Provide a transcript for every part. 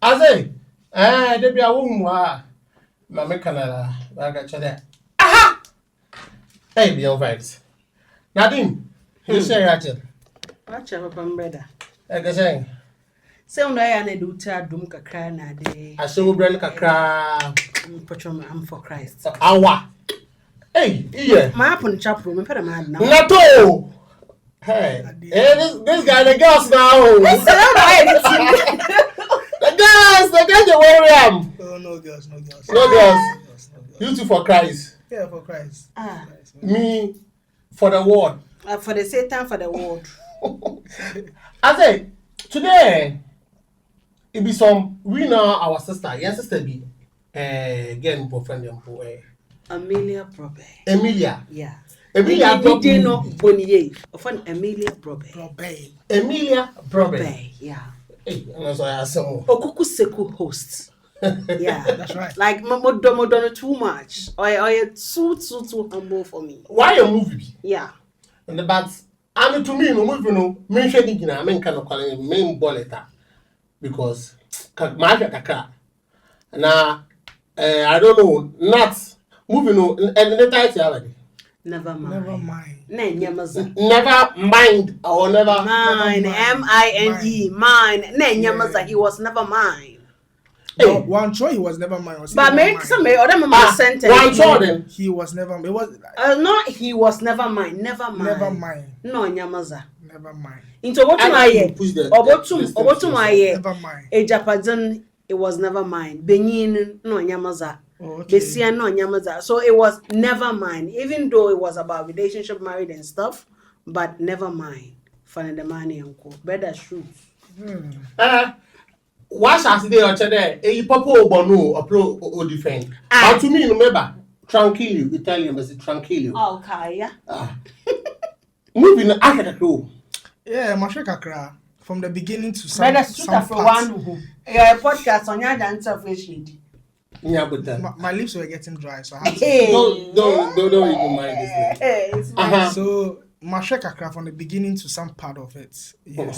I say, they be a woman. Mamma Canada, like I said. Aha! Hey, be your vibes. Nadine, you say, Rachel. Watch out, brother. Like I say, Sound I and do tab dum kakra na de. I saw Brand Kakra. I'm for Christ. Awa. Hey, yeah. My upon chap room, put a man now. Nato! Hey, this guy, the girls now. The guys, they worry am. Oh, no girls. No girls. You two for Christ. Yeah, for Christ. Me for the world. For the Satan, for the world. I say, today, it be some, we know our sister. Yes, sister be, again, for friend them for Emelia Probe. Emilia. Yeah. Emilia Probe. No, Bonnier. Often Emelia Probe. Emilia Probe. Yeah. Hey, and that's why I said, Okuku Seku host. Yeah, That's right. Like Modono too much. Or too humble for me. why a movie? Yeah. And but I'm to me no movie no me shady gina me kind of calling main bulleter because my kakra na I don't know not movie no and the title already. Never mind. Never mind. Never mind or never Mine. M-I-N-E. Mine. Nenyamaza. He was never mine. Hey. One choice he was never mine. But make some other mama sentence. One choice he was never. It was. No, he was never mine. Never mind. Never mind. No, nyamaza. Never mind. Into what my year? Obotum my year. Never mind. A Japan, it was never mine. Benin, no nyamaza. Besia, no nyamaza. So it was never mind. Even though it was about relationship, married and stuff, but never mind. Find the money uncle. Better shoes. What as they are today? A papa bonu or defend. But to me, remember, tranquilo, Italian, but tranquilo. Okay, yeah. Moving Africa. Yeah, Mashekakra. From the beginning to some. Better shoot for one who. Your podcast on your dancer fish. Yeah, but then my lips were getting dry, so I had to. Don't even mind this. So Mashekakra from the beginning to some part of it, yes.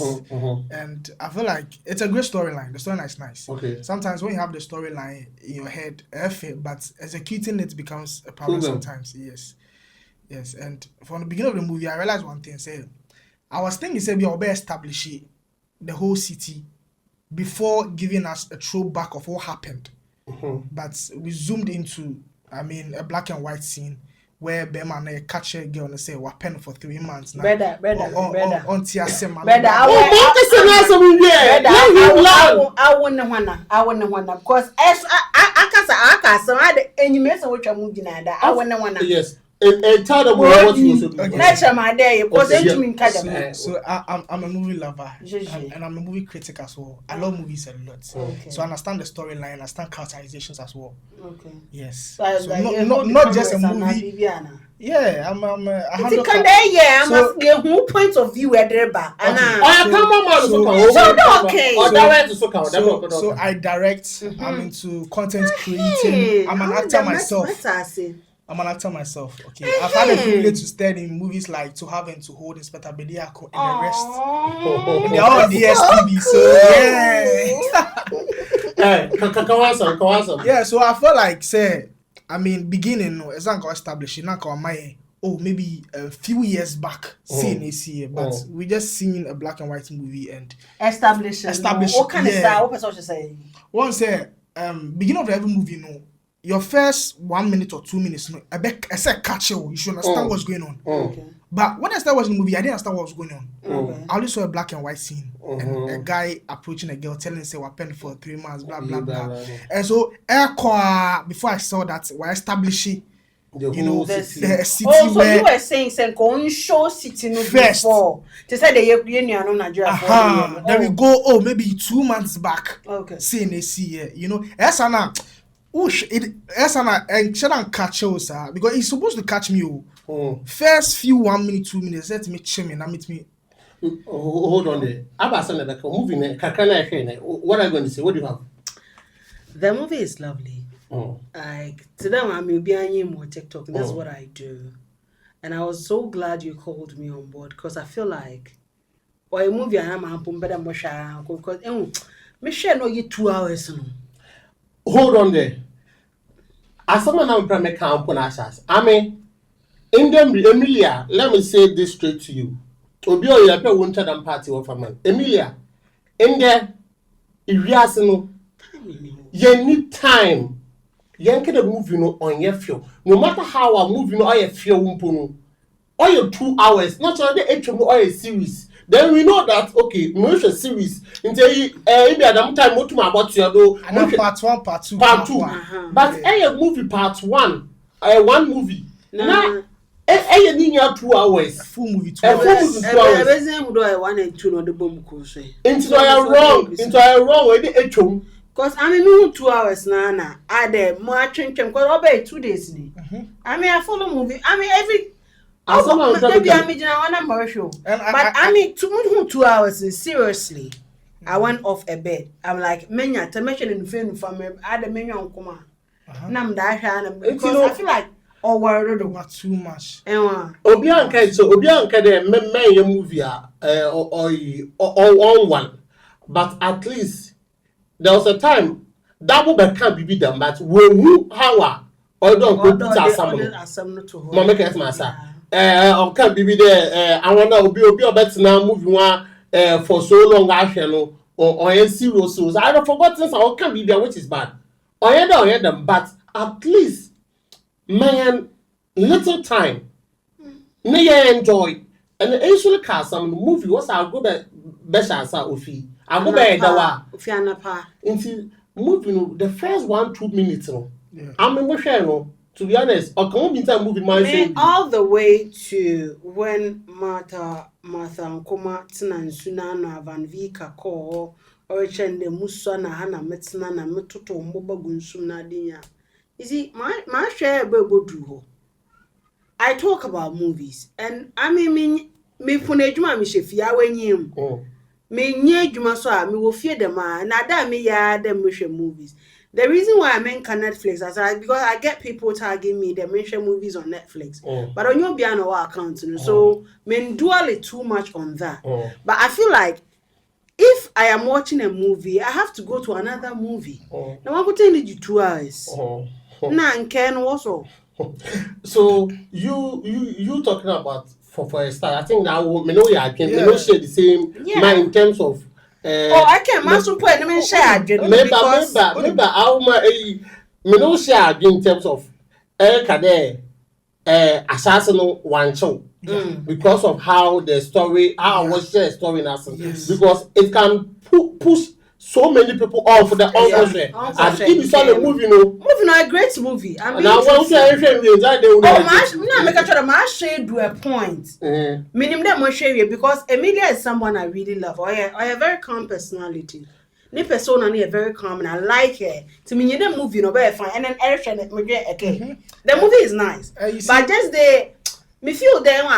And I feel like it's a great storyline. The storyline is nice. Okay. Sometimes when you have the storyline in your head, but executing it becomes a problem sometimes. Yes. And from the beginning of the movie, I realized one thing. I was thinking, we are establishing the whole city before giving us a throwback of what happened. But we zoomed into, a black and white scene where Bema and a catcher girl and say, "We're pen for 3 months now." Brother. On TSM. I wouldn't wanna. Because as I can't, I had any mess of which I'm moving at. I wouldn't wanna. Yes. And tell them what you also do. That's my day. So I'm a movie lover and I'm a movie critic as well. I love movies a lot. So I understand the storyline, I understand characterizations as well. Okay. Yes. So not just a movie. Yeah, I'm must be a whole point of view at the back. So I direct, I'm into content creating, I'm an actor myself. Okay, I've had a privilege to stay in movies like To Have and To Hold, Inspector Bediako, and the rest. And they're all on DSTV, so yeah. So I feel like, beginning, it's not going to establish it, not going to maybe a few years back, but we just seen a black and white movie and establish. What kind of style? What person should say? One say, beginning of every movie, your first 1 minute or 2 minutes, I said catch you should understand what's going on. Okay. But when I started watching the movie, I didn't understand what was going on. I only saw a black and white scene and a guy approaching a girl telling say we're paying for 3 months, blah blah blah. And so before I saw that, we're establishing the city so where you were saying go show city first before to say the Nigeria. Then we go maybe 2 months back. Okay. Seeing and shouldn't catch you, sir, because he's supposed to catch me. First few 1 minute, 2 minutes, let me chill me, meet me. Hold on there. Moving what are you going to say? What do you have? The movie is lovely. Like today I'm behind more TikTok. That's what I do. And I was so glad you called me on board because I feel like a movie and I'm better because Me share no ye 2 hours no. Hold on there. As someone now can camp on us. I mean, in them, Emelia, let me say this straight to you. Obi o ya pe wanted and party of a man. Emelia, in there, if you ask no, you need time. You can move on your feel. No matter how I move on your feel, or your 2 hours, not only or a series. Then we know that okay, most a series until maybe at that time what about you do and part 1, part 2, part 2. But a movie part 1, one movie. Now a ninya 2 hours. A full movie 2 hours. A full movie 2 hours. Everything do 1 and 2 no the bomb course. Into I wrong with the echum. Cause I mean 2 hours na I there more chenchen cause obey 2 days ni. I mean I follow movie. I mean every maybe I'm in one show. But I mean 2 hours seriously. I went off a bed. I'm like menya to mention in the family I the menu on come. Nam da because I feel like worried about too much. Obianka the me movie or one. But at least there was a time double back can't be them, but when you how or don't go put some to Mama Massa. Can't be there. I want to be a better now movie one for so long. I know or serious. So I don't forget since I can't be there, which is bad. I hear them, but at least man, little time. May enjoy and actually cast some movie. Was I go back? Besha sa ofi. I go back dawa. Ofi anapa. Into movie the first 1-2 minutes. I'm emotional. To be honest, I can't be time movie my all the way to when Martha Nkoma Tina Sunana Van Vika call or the Musana Hana Metzna na Metuto Moba Gunsuna Dinya. You see, my share go do. I talk about movies and I mean me punejuma mi shefia wenyim. Me nye juma so me wo fie dem na da me ya dem me movies. The reason why I mention Netflix is because I get people tagging me they mention movies on Netflix. But on your Biano account, so men dwell it too much on that. But I feel like if I am watching a movie, I have to go to another movie. Now I'm going to 2 hours. Nah, and Ken also. So you talking about for a start, I think that we know I can share the same mind in terms of I can't master point them share maybe how me no share in terms of assassin one show because of how the story how I was share story in essence because it can push so many people off the and if you saw the movie a great movie. I mean, make a try to share to a point. Meaning that much share because Emelia is someone I really love. I have a very calm personality. Ni persona ni a very calm and I like her. To me, the movie no very fine. And then Eric and okay. The movie is nice, but just me feel there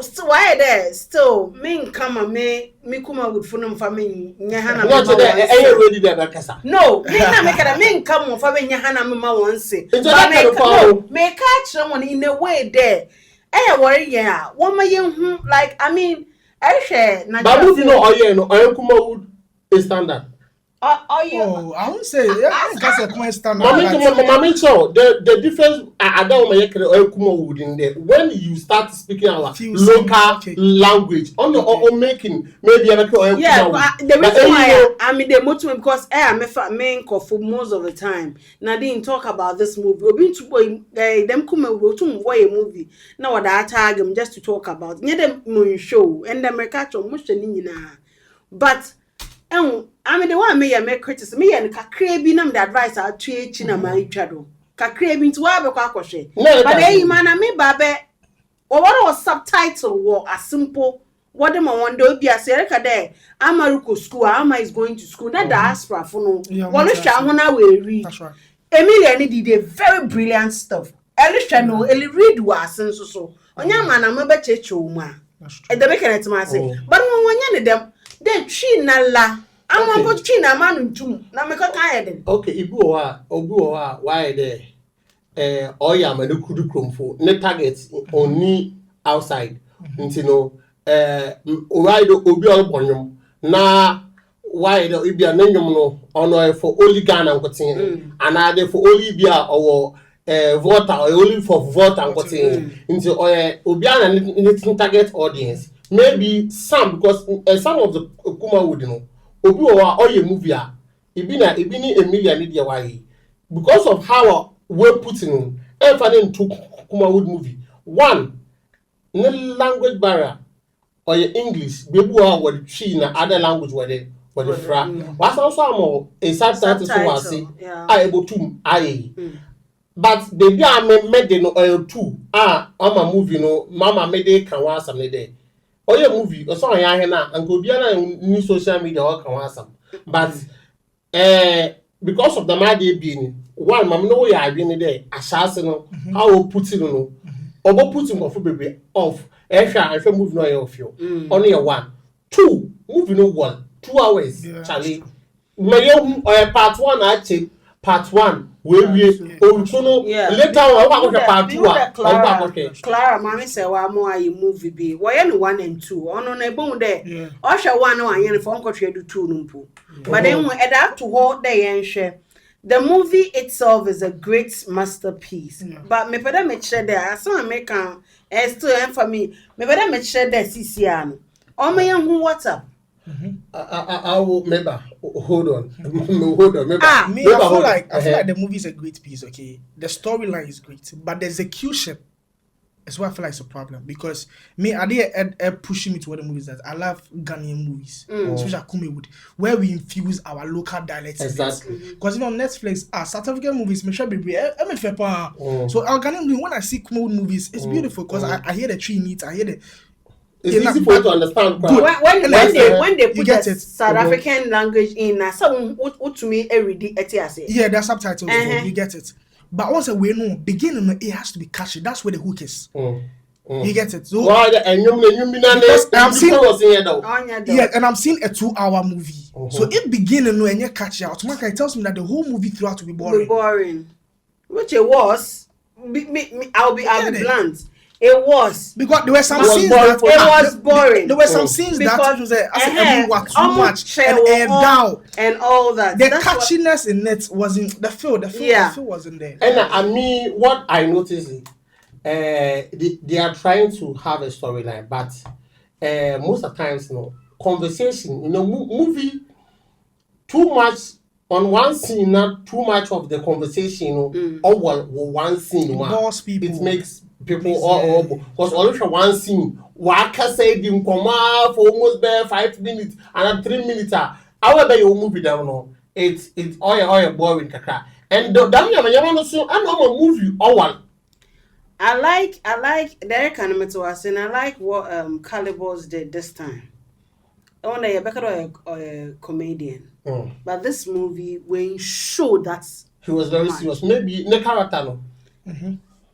still why there still me come and me kuma with funum family nyahana ready there kasa no me na make that me come for me nyahana me ma won say but me catch someone in a way there worry yeah one ma yen like I mean I share na but movie no oye kuma would is standard I won't say that's a point standard. Mommy, so the difference I don't know in there when you start speaking our local language on or making maybe the reason why I mean the motive because I'm a main for most of the time. Now didn't talk about this movie. We've been to them come to a movie. Now what I tag them just to talk about near them moon show and the catch on much but I mean the one me criticism me and kakra bi nam the advice I tweet na my twado kakra bi nti wa be kwa kwhwe but eh man me ba be what was subtitle war a simple what dem wonder obi asereka there amaruko school ama is going to school na diaspora for no one sha ho na we read Emelia ni did very brilliant stuff Elisha no eli read was so onya man na me be cheche ma e de make it ma say but won nya ne dem then chi na la I'm going to na man ntum na me ka kan okay ibu o why there oya ma no kudu kromfo ne target oni outside nti no ride obi obonyum na why the Ibia Nenum no for only Ghana and Cotin, and other for only Ibia or voter or only for vote and Cotin into Obiana knitting target audience. Maybe some because some of the Kuma would know. Obi or your movie, Ibini Emelia Media why because of how we're putting everything to Kuma Wood movie. One, no language barrier. Or your English, baby, what she na other language where they fra. What's also more a subtitle so I say, I able to I. But baby, I made the no two. I'm a movie, no, Mama made it can want some day. Or your movie, or so I na and go beyond new social media or can want some. But because of the Madi being one, Mam no, I been there, assassin, how put it no, or putting off baby off. I feel move no of you. Only a 1. 2, moving no 1. 2 hours, Charlie. My part 1 I take part 1. Where we later on part 2. Clara, mommy say wa mo ayi movie be. Why no 1 and 2. Ono na ebon there. Osha 1 no anye for unko do 2 numpo. But then when adapt to hold there share. The movie itself is a great masterpiece. But me peda me share there. As I make still for me. Me better me share that CCR. Or me who WhatsApp. I will remember. Hold on. Hold on. I feel like the movie is a great piece. Okay, the storyline is great, but the execution is what I feel like is a problem because me I did pushing me to other movies that I love Ghanaian movies, especially Kumewood, where we infuse our local dialects. Exactly. Because even on Netflix, South African movies, me sure be so our Ghanaian movie, when I see Kumewood movies, it's beautiful because I hear the tree needs, I hear the. It's easy for you to understand. When they put the South African language in, some to me every day. Yeah, there's subtitles. You get it. But once we know beginning, it has to be catchy. That's where the hook is. You get it. So I'm seeing a 2-hour movie. So it beginning when you catchy, automatically it tells me that the whole movie throughout will be boring. Which it was. I'll be blunt. It was because there were some scenes that it was boring. There were some scenes that was too much and all that. The catchiness in it wasn't the feel wasn't there. And I mean, what I noticed is they are trying to have a storyline, but most of the times, conversation, movie too much on one scene, not too much of the conversation, or one scene. It makes people all because always one scene waka say the nkoma for almost 5 minutes and 3 minutes however you movie down it's all boring kaka and damn you so I know a movie or one. I like Derek Kanemeto and I like what Calibers did this time. On a better a comedian, but this movie when show that he was very serious, maybe the character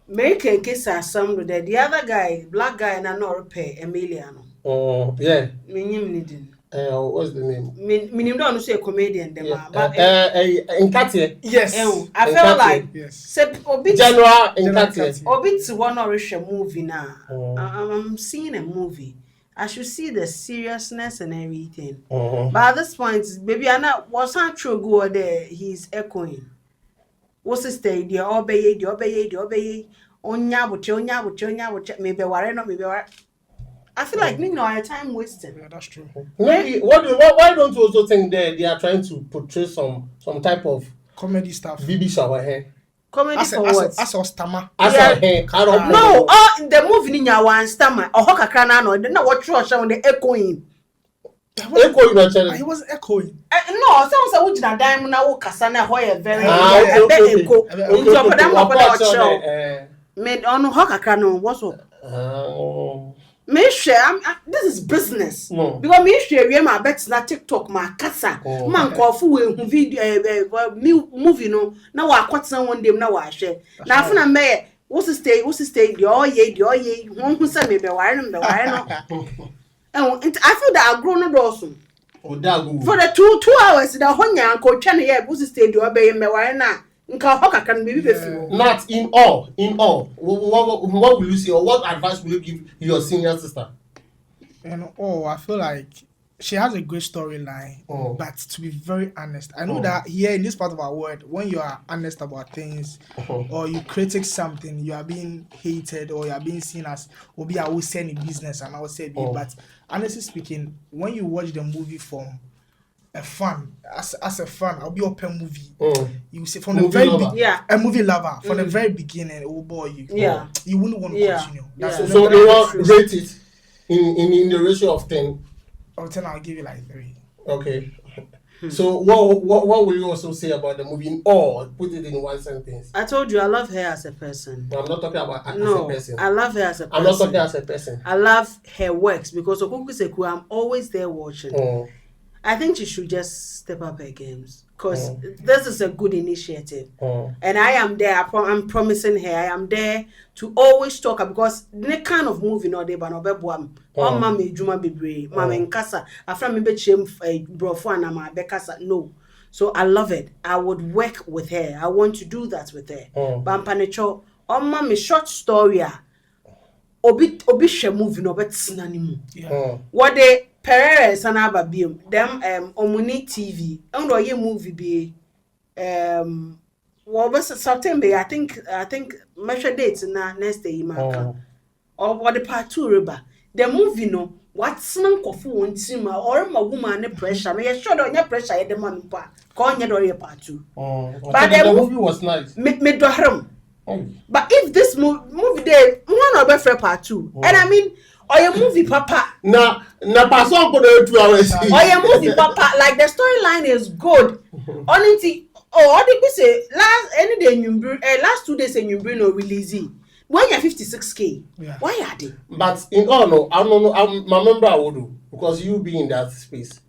American kiss are some with the other guy, black guy, and I know pay Emelia. Oh, yeah. What's the name? Minim don't say a comedian, but in Katia. Yes. I felt like General in Katia. Obit one or movie now. I'm seeing a movie. I should see the seriousness and everything. But at this point, maybe I know what's not true go there. He's echoing. What's his stay? The obey. Onya, maybe whatever. I feel like our time wasted. Yeah, that's true. Maybe why don't you also think they are trying to portray some type of comedy stuff? BB shower here. Comedy for what? As a stammer. No, the movie in your one stammer. Or hoka crana no. Then what you show the echoing. He was echoing. No, someone said we did dime na wo kasa na ho very echo. Into for them made on hoka crana what's up? Me share this is business. Because me share we my bet na TikTok ma kasa. Man kofu we video movie no na wa kwatsan one dem na wa share. Na afuna me what's the stay the all ye who say me be wire no. And I feel that I grown up also. For the 2 hours the honya ko twa na ye what's the stay the obey me wire na. Not in all. What will you say or what advice will you give your senior sister? And I feel like she has a great storyline, but to be very honest, I know that here in this part of our world, when you are honest about things or you critique something, you are being hated or you are being seen as Obi I will say in business and I will say but honestly speaking, when you watch the movie from a fan, as a fan, I'll be open movie. You see from the very beginning, a movie lover from the very beginning, oh boy, you wouldn't want to continue. So you want rate it in the ratio of 10. Of 10, I'll give you like 3. Okay. So what will you also say about the movie in all? Put it in one sentence. I told you I love her as a person. No, I'm not talking about as a person. I love her as a person. I'm not talking as a person. I love her works because Okukuseku, I'm always there watching. I think she should just step up her games because this is a good initiative. And I am there. I'm promising her. I am there to always talk because the kind of movie no dey ban obebuam. On mama ejuma bebre, mama nkasa. After me be chem brofo and ama bekasa. No. So I love it. I would work with her. I want to do that with her. But Mpanecho, on mama short story obi she movie no bet sinanimu. What they Perez and Ababium, them Omuni TV, and or ye movie be what was September? I think measure dates na next day mark. Or what the part 2 river. The movie no what's none kofu one team or my woman pressure. May sure on your pressure at the man pa. Call your part 2. But the movie was nice. Me do harm. But if this movie day one of better part 2, and I mean or your movie papa na pass on for the 2 hours. Or your movie papa like the storyline is good. Only all the say last 2 days and you bring no release. When you're 56K, why are they? But in all no, I don't know. My member I would do because you be in that space.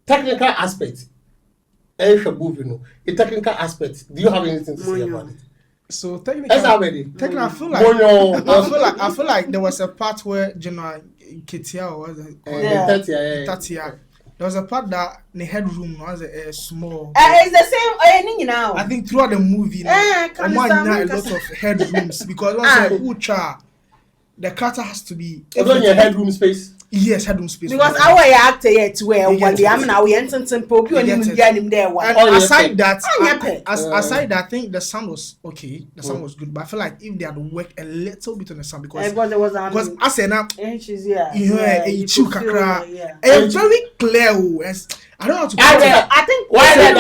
Technical aspect, the technical aspect. Do you have anything to say about it? So technically, I feel like there was a part where General Ketia was Tatia. There was a part that the headroom was a small. It's the same. Now I think throughout the movie, a lot of headrooms because the character has to be. Even your headroom space. Yes, headroom space. Because our actor yet where I'm now we enter simple there. And aside that, I think the sound was okay. The sound was good, but I feel like if they had worked a little bit on the sound because I said now, it's very clear. I don't know how to. I think why that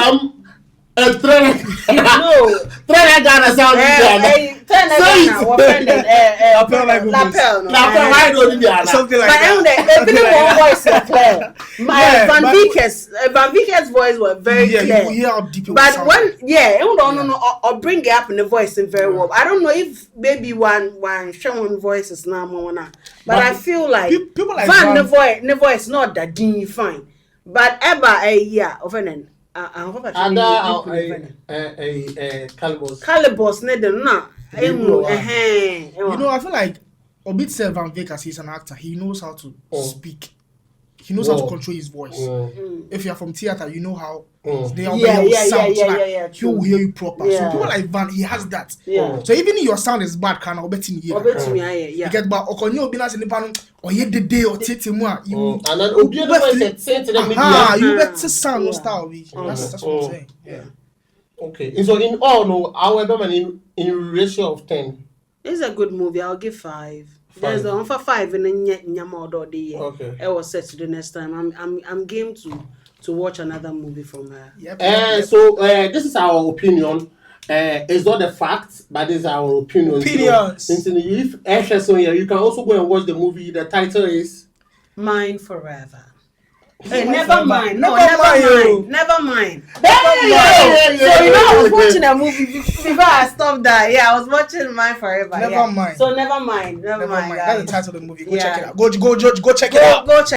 something like that. Van Vickers voice was very clear. But when I'll bring it up in the voice in very well. I don't know if maybe one Sean voice is now more now. But I feel like people like Van the voice not that fine. But ever offended. Calibos I feel like Obit Van Vickers, he's an actor. He knows how to speak. He knows how to control his voice. If you're from theater, you know how they are he will hear you proper. So people like Van, he has that. So even if your sound is bad, can I bet in here? You get back or you be in the panel or ye the day or tete moi. You and then you better sound style. That's what I'm saying. Yeah. Okay. So in all, no, however many in ratio of 10. It's a good movie. I'll give 5. There's one for 5 and then Nyama day. Okay. I was set to the next time. I'm game to watch another movie from her. So this is our opinion. It's not a fact, but this is our opinion. Opinions. If you can also go and watch the movie. The title is Mine Forever. Hey, never mind. No, never mind. So I was watching a movie before I stopped that. Yeah, I was watching Mine Forever. Never mind. So never mind. That's the title of the movie. Go check it out. Go check it out. Go check.